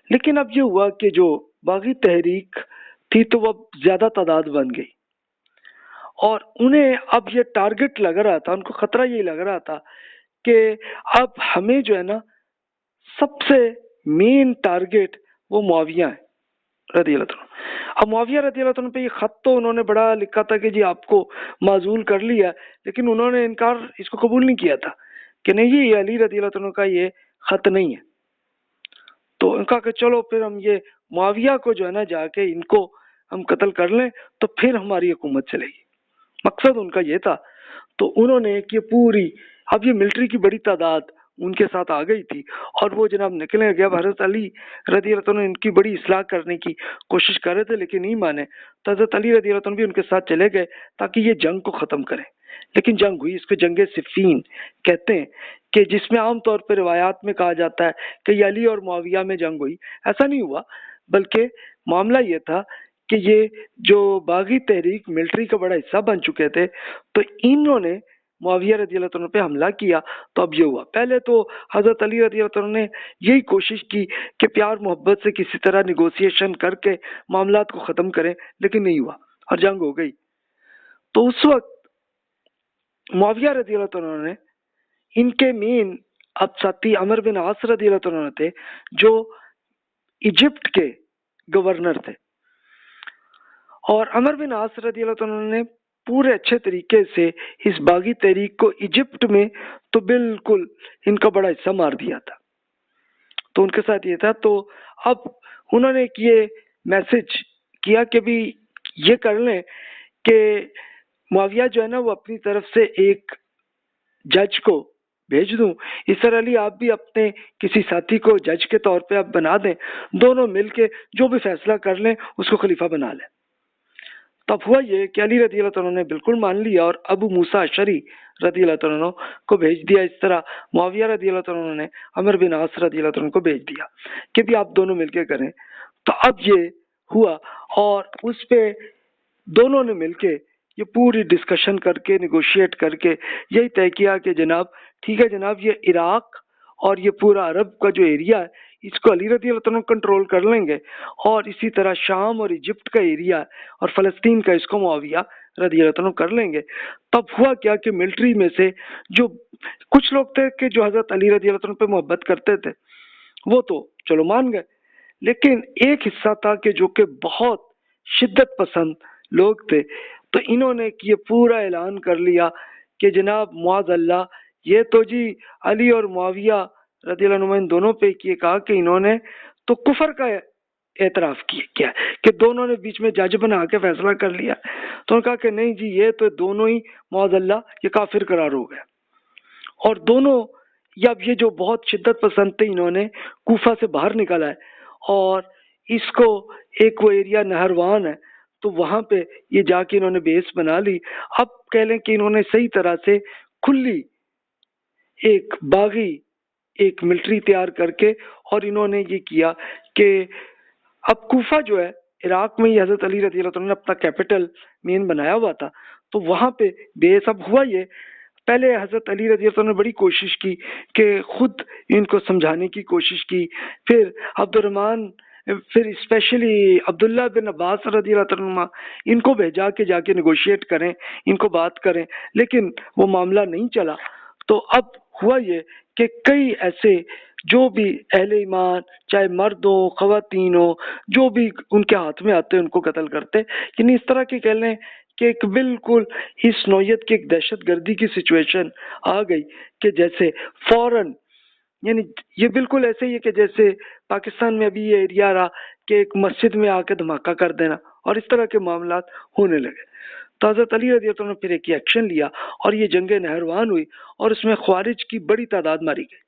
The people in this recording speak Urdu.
لیکن اب یہ ہوا کہ جو باغی تحریک تھی تو وہ اب زیادہ تعداد بن گئی، اور انہیں اب یہ ٹارگٹ لگ رہا تھا، ان کو خطرہ یہ لگ رہا تھا کہ اب ہمیں جو ہے نا سب سے مین ٹارگٹ وہ معاویہ ہے رضی اللہ عنہ۔ اب معاویہ رضی اللہ عنہ پہ یہ خط تو انہوں نے بڑا لکھا تھا کہ جی آپ کو معزول کر لیا، لیکن انہوں نے انکار اس کو قبول نہیں کیا تھا کہ نہیں یہ علی رضی اللہ عنہ کا یہ خط نہیں ہے۔ تو ان کا کہ چلو پھر ہم یہ معاویہ کو جو ہے نا جا کے ان کو ہم قتل کر لیں تو پھر ہماری حکومت چلے گی، مقصد ان کا یہ تھا۔ تو انہوں نے کہ پوری اب یہ ملٹری کی بڑی تعداد ان کے ساتھ آ گئی تھی، اور وہ جناب نکلے گیا، حضرت علی رضی اللہ عنہ ان کی بڑی اصلاح کرنے کی کوشش کر رہے تھے لیکن نہیں مانے، تو حضرت علی رضی اللہ عنہ بھی ان کے ساتھ چلے گئے تاکہ یہ جنگ کو ختم کریں۔ لیکن جنگ ہوئی، اس کو جنگ صفین کہتے ہیں، کہ جس میں عام طور پہ روایات میں کہا جاتا ہے کہ یہ علی اور معاویہ میں جنگ ہوئی، ایسا نہیں ہوا، بلکہ معاملہ یہ تھا کہ یہ جو باغی تحریک ملٹری کا بڑا حصہ بن چکے تھے، تو انہوں نے معاویہ رضی اللہ عنہ پہ حملہ کیا۔ تو اب یہ ہوا، پہلے تو حضرت علی رضی اللہ عنہ نے یہی کوشش کی کہ پیار محبت سے کسی طرح نیگوسیشن کر کے معاملات کو ختم کریں، لیکن نہیں ہوا اور جنگ ہو گئی۔ تو اس وقت معاویہ رضی اللہ عنہ نے ان کے مین اب ساتھی عمر بن عاص رضی اللہ عنہ تھے جو ایجپٹ کے گورنر تھے، اور عمر بن عاص رضی اللہ عنہ نے پورے اچھے طریقے سے اس باغی تحریک کو ایجپٹ میں تو بالکل ان کا بڑا حصہ مار دیا تھا۔ تو ان کے ساتھ یہ تھا، تو اب انہوں نے یہ میسج کیا کہ بھی یہ کر لیں کہ معاویہ جو ہے نا وہ اپنی طرف سے ایک جج کو بھیج دوں، اس طرح علی آپ بھی اپنے کسی ساتھی کو جج کے طور پہ آپ بنا دیں، دونوں مل کے جو بھی فیصلہ کر لیں اس کو خلیفہ بنا لیں۔ تب ہوا یہ کہ علی رضی اللہ عنہ نے بالکل مان لیا اور ابو موسیٰ اشعری رضی اللہ عنہ کو بھیج دیا۔ اس طرح معاویہ رضی اللہ عنہ نے عمر بن عاص رضی اللہ عنہ کو بھیج دیا کہ بھی آپ دونوں مل کے کریں۔ تو اب یہ ہوا، اور اس پہ دونوں نے مل کے یہ پوری ڈسکشن کر کے نیگوشیٹ کر کے یہی طے کیا کہ جناب ٹھیک ہے جناب، یہ عراق اور یہ پورا عرب کا جو ایریا ہے اس کو علی رضی اللہ عنہ کنٹرول کر لیں گے، اور اسی طرح شام اور ایجپٹ کا ایریا اور فلسطین کا اس کو معاویہ رضی اللہ عنہ کر لیں گے۔ تب ہوا کیا کہ ملٹری میں سے جو کچھ لوگ تھے کہ جو حضرت علی رضی اللہ عنہ پہ محبت کرتے تھے وہ تو چلو مان گئے، لیکن ایک حصہ تھا کہ جو کہ بہت شدت پسند لوگ تھے، تو انہوں نے یہ پورا اعلان کر لیا کہ جناب معاذ اللہ، یہ تو جی علی اور معاویہ رضی اللہ عنہ ان دونوں پہ یہ کہا کہ انہوں نے تو کفر کا اعتراف کیا کہ دونوں نے بیچ میں جج بنا کے فیصلہ کر لیا۔ تو انہوں نے کہا کہ نہیں جی یہ تو دونوں ہی معاذ اللہ یہ کافر قرار ہو گئے، اور دونوں یہ جو بہت شدت پسند تھے انہوں نے کوفہ سے باہر نکالا ہے، اور اس کو ایک وہ ایریا نہروان ہے تو وہاں پہ یہ جا کے انہوں نے بیس بنا لی۔ اب کہہ لیں کہ انہوں نے صحیح طرح سے کھلی ایک باغی ایک ملٹری تیار کر کے، اور انہوں نے یہ کیا کہ اب کوفہ جو ہے عراق میں ہی حضرت علی رضی اللہ عنہ نے اپنا کیپٹل مین بنایا ہوا تھا، تو وہاں پہ بیس اب ہوا یہ پہلے حضرت علی رضی اللہ عنہ نے بڑی کوشش کی کہ خود ان کو سمجھانے کی کوشش کی، پھر عبد الرحمن، پھر اسپیشلی عبداللہ بن عباس رضی اللہ عنہ ان کو بھیجا کہ جا کے نیگوشیٹ کریں، ان کو بات کریں، لیکن وہ معاملہ نہیں چلا۔ تو اب ہوا یہ کہ کئی ایسے جو بھی اہل ایمان چاہے مرد ہو خواتین ہو جو بھی ان کے ہاتھ میں آتے ان کو قتل کرتے، یعنی اس طرح کے کہہ لیں کہ ایک بالکل اس نوعیت کی ایک دہشت گردی کی سچویشن آ گئی کہ جیسے فوراً، یعنی یہ بالکل ایسے ہی ہے کہ جیسے پاکستان میں ابھی یہ ایریا رہا کہ ایک مسجد میں آ کے دھماکہ کر دینا، اور اس طرح کے معاملات ہونے لگے۔ تو حضرت علی رضی اللہ عنہ نے پھر ایک ایکشن لیا اور یہ جنگ نہروان ہوئی، اور اس میں خوارج کی بڑی تعداد ماری گئی۔